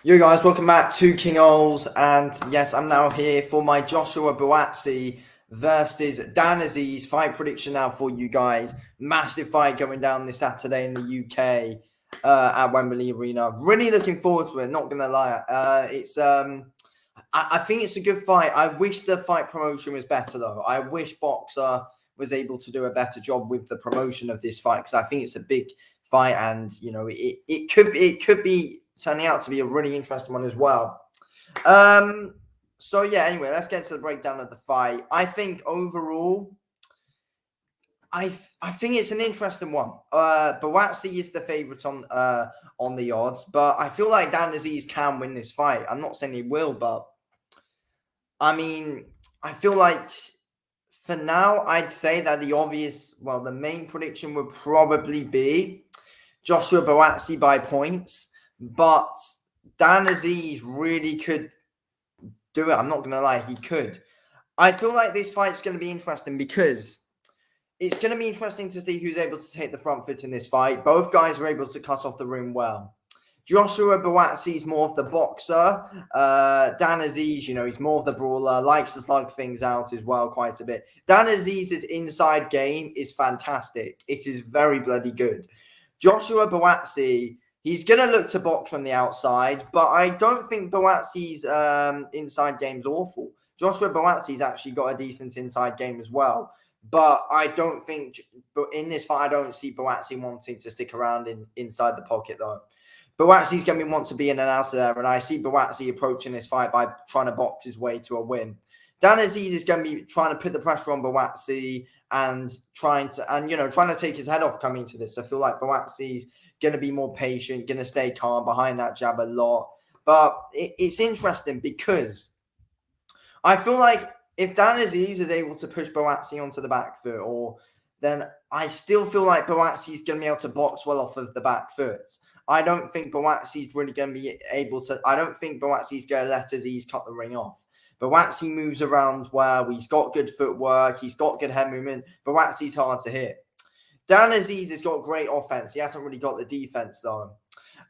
Yo guys, welcome back to King Ols, and yes, I'm now here for my Joshua Buatsi versus Dan Azeez fight prediction now for you guys. Massive fight going down this Saturday in the UK at Wembley Arena. Really looking forward to it, not gonna lie. I think it's a good fight. I wish the fight promotion was better though. I wish Boxer was able to do a better job with the promotion of this fight because I think it's a big fight, and it could be turning out to be a really interesting one as well. So yeah, anyway, let's get to the breakdown of the fight. I think overall, I think it's an interesting one. Buatsi is the favourite on the odds, but I feel like Dan Azeez can win this fight. I'm not saying he will, but I mean, I feel like for now, I'd say that the main prediction would probably be Joshua Buatsi by points, but Dan Azeez really could do it. I'm not going to lie, he could. I feel like this fight's going to be interesting because it's going to be interesting to see who's able to take the front foot in this fight. Both guys are able to cut off the ring well. Joshua Buatsi is more of the boxer. Dan Azeez, he's more of the brawler, likes to slug things out as well quite a bit. Dan Azeez's inside game is fantastic. It is very bloody good. Joshua Buatsi, he's going to look to box from the outside, but I don't think Buatsi's inside game's awful. Joshua Buatsi's actually got a decent inside game as well. But in this fight, I don't see Buatsi wanting to stick around inside the pocket though. Buatsi's going to want to be in and out of there, and I see Buatsi approaching this fight by trying to box his way to a win. Dan Azeez is going to be trying to put the pressure on Buatsi and trying to take his head off coming to this. I feel like Buatsi's going to be more patient, going to stay calm behind that jab a lot. But it's interesting because I feel like if Dan Azeez is able to push Buatsi onto the back foot, then I still feel like Buatsi's going to be able to box well off of the back foot. I don't think Buatsi's really going to be able to. I don't think Buatsi's going to let Azeez cut the ring off. Buatsi moves around well. He's got good footwork. He's got good head movement. Buatsi's hard to hit. Dan Azeez has got great offense. He hasn't really got the defense though.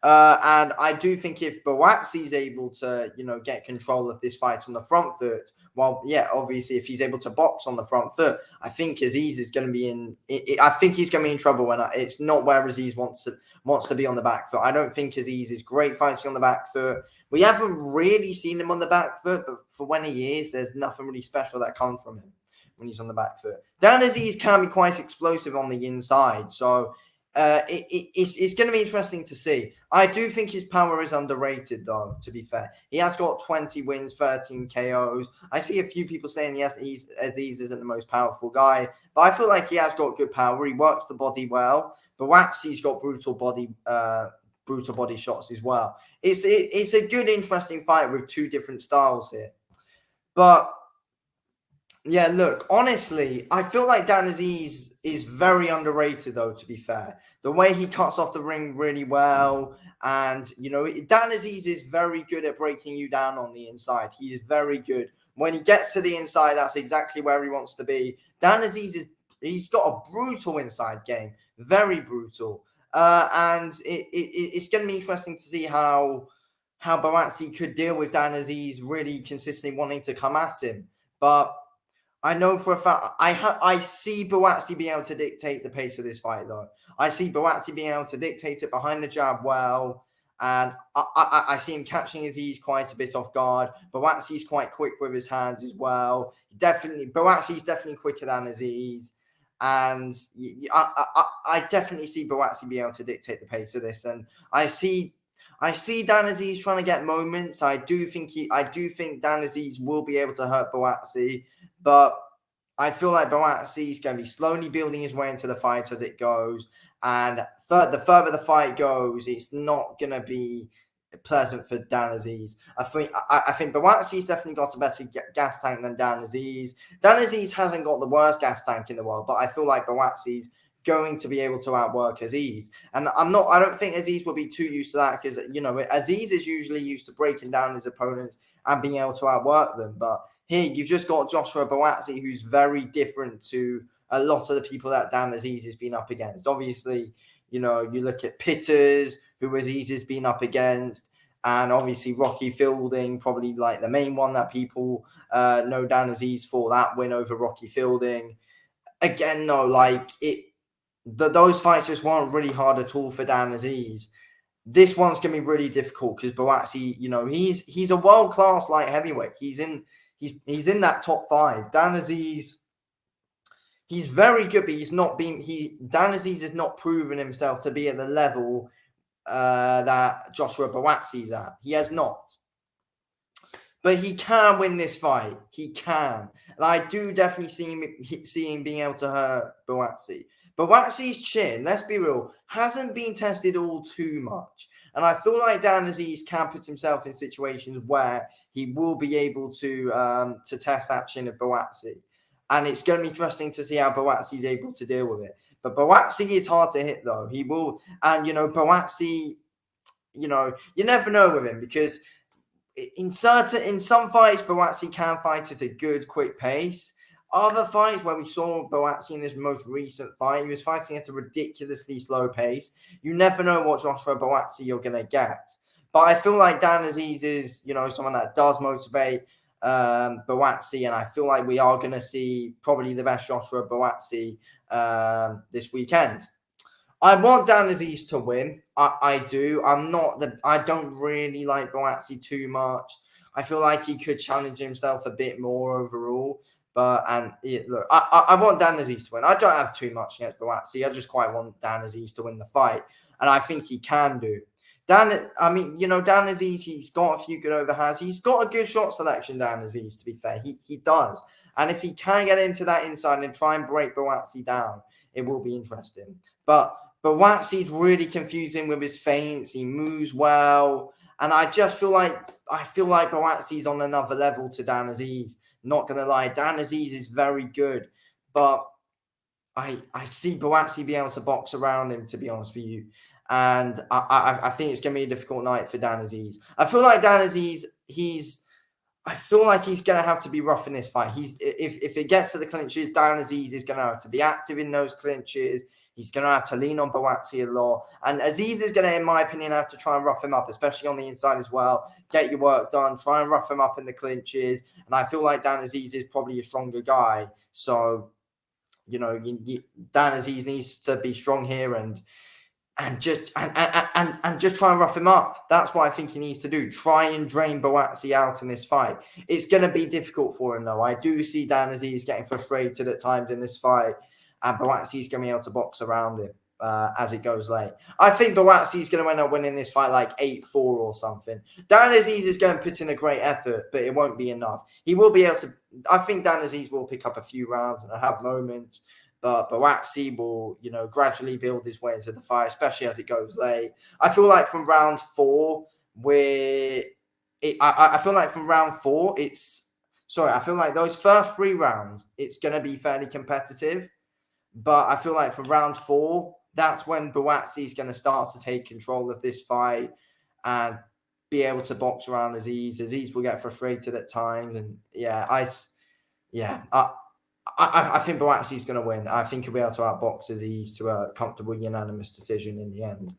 And I do think if Buatsi's able to, get control of this fight on the front foot, obviously if he's able to box on the front foot, I think Azeez is going to be in. I think he's going to be in trouble when it's not where Azeez wants to be on the back foot. I don't think Azeez is great fighting on the back foot. We haven't really seen him on the back foot, but for when he is, there's nothing really special that comes from him when he's on the back foot. Dan Azeez can be quite explosive on the inside, so it's going to be interesting to see. I do think his power is underrated, though, to be fair. He has got 20 wins, 13 KOs. I see a few people saying, yes, Azeez isn't the most powerful guy, but I feel like he has got good power. He works the body well. Buatsi's got brutal body shots as well. It's a good, interesting fight with two different styles here. But yeah, look, honestly, I feel like Dan Azeez is very underrated, though, to be fair. The way he cuts off the ring really well. And, Dan Azeez is very good at breaking you down on the inside. He is very good. When he gets to the inside, that's exactly where he wants to be. Dan Azeez he's got a brutal inside game. Very brutal. And it's going to be interesting to see how Buatsi could deal with Dan Azeez really consistently wanting to come at him. But I know for a fact, I see Buatsi being able to dictate the pace of this fight, though. I see Buatsi being able to dictate it behind the jab well, and I see him catching Azeez quite a bit off guard. Buatsi's quite quick with his hands as well. Buatsi's definitely quicker than Azeez, and I definitely see Buatsi being able to dictate the pace of this, and I see Dan Azeez trying to get moments. I do think Dan Azeez will be able to hurt Buatsi. But I feel like Buatsi is going to be slowly building his way into the fight as it goes. And the further the fight goes, it's not going to be pleasant for Dan Azeez. I think Buatsi's definitely got a better gas tank than Dan Azeez. Dan Azeez hasn't got the worst gas tank in the world, but I feel like Buatsi's going to be able to outwork Azeez. And I don't think Azeez will be too used to that because, Azeez is usually used to breaking down his opponents and being able to outwork them. But here, you've just got Joshua Buatsi, who's very different to a lot of the people that Dan Azeez has been up against. Obviously, you look at Pitters, who Azeez has been up against, And obviously Rocky Fielding, probably like the main one that people know Dan Azeez for, that win over Rocky Fielding. Again, no, like those fights just weren't really hard at all for Dan Azeez. This one's gonna be really difficult because Buatsi, he's a world-class light heavyweight. He's in that top 5. Dan Azeez, he's very good, but Dan Azeez has not proven himself to be at the level that Joshua Buatsi's at. He has not. But he can win this fight. He can. And I do definitely see him being able to hurt Buatsi. Buatsi's chin, let's be real, hasn't been tested all too much. And I feel like Dan Azeez can put himself in situations where he will be able to test that chin of Buatsi. And it's going to be interesting to see how Buatsi is able to deal with it. But Buatsi is hard to hit, though. He will. And, Buatsi, you never know with him, because in some fights, Buatsi can fight at a good, quick pace. Other fights where we saw Buatsi in his most recent fight, he was fighting at a ridiculously slow pace. You never know what Joshua Buatsi you're going to get. But I feel like Dan Azeez is, someone that does motivate Buatsi, and I feel like we are going to see probably the best Joshua Buatsi this weekend. I want Dan Azeez to win. I do. I don't really like Buatsi too much. I feel like he could challenge himself a bit more overall. Look, I want Dan Azeez to win. I don't have too much against Buatsi. I just quite want Dan Azeez to win the fight, and I think he can do. Dan Azeez, he's got a few good overhands. He's got a good shot selection, Dan Azeez, to be fair. He does. And if he can get into that inside and try and break Buatsi down, it will be interesting. But Buatsi's really confusing with his feints. He moves well. And I just feel like Buatsi's on another level to Dan Azeez. Not going to lie. Dan Azeez is very good. But I see Buatsi being able to box around him, to be honest with you. And I think it's going to be a difficult night for Dan Azeez. I feel like Dan Azeez, he's going to have to be rough in this fight. If it gets to the clinches, Dan Azeez is going to have to be active in those clinches. He's going to have to lean on Buatsi a lot. And Azeez is going to, in my opinion, have to try and rough him up, especially on the inside as well. Get your work done. Try and rough him up in the clinches. And I feel like Dan Azeez is probably a stronger guy. So, Dan Azeez needs to be strong here and just try and rough him up. That's what I think he needs to do. Try and drain Buatsi out in this fight. It's going to be difficult for him, though. I do see Dan Azeez getting frustrated at times in this fight. And Buatsi's going to be able to box around him as it goes late. I think Buatsi's going to end up winning this fight like 8-4 or something. Dan Azeez is going to put in a great effort, but it won't be enough. He will be able to... I think Dan Azeez will pick up a few rounds and have moments, but Buatsi will, gradually build his way into the fight, especially as it goes late. I feel like from round 4, I feel like from round 4, I feel like those first 3 rounds, it's going to be fairly competitive. But I feel like from round 4, that's when Buatsi is going to start to take control of this fight and be able to box around Azeez. Azeez will get frustrated at times. And I think Buatsi is going to win. I think he'll be able to outbox Azeez to a comfortable unanimous decision in the end.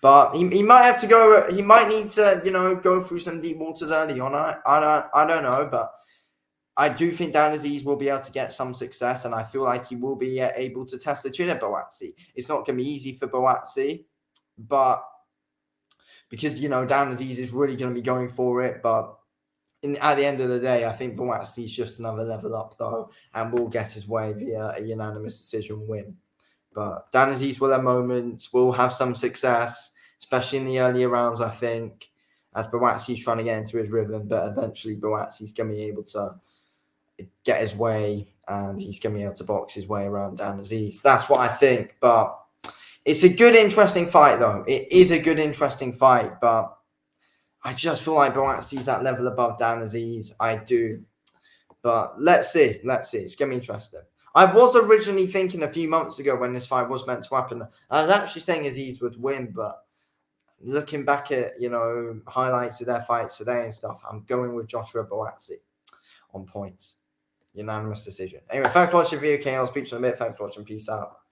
But he might have to go. He might need to, go through some deep waters early on. I don't know, but I do think Dan Azeez will be able to get some success, and I feel like he will be able to test the chin of Buatsi. It's not going to be easy for Buatsi, but because, Dan Azeez is really going to be going for it. But at the end of the day, I think Buatsi is just another level up, though, and will get his way via a unanimous decision win. But Dan Azeez will have moments, will have some success, especially in the earlier rounds, I think, as Buatsi's trying to get into his rhythm. But eventually, Buatsi's going to be able to get his way, and he's going to be able to box his way around Dan Azeez. That's what I think. But it's a good, interesting fight, though. It is a good, interesting fight, but I just feel like Buatsi's that level above Dan Azeez. I do. But let's see. It's going to be interesting. I was originally thinking a few months ago when this fight was meant to happen, I was actually saying Azeez would win, but looking back at, highlights of their fights today and stuff, I'm going with Joshua Buatsi on points. Unanimous decision. Anyway, thanks for watching the video, I'll speak to you in a bit. Thanks for watching. Peace out.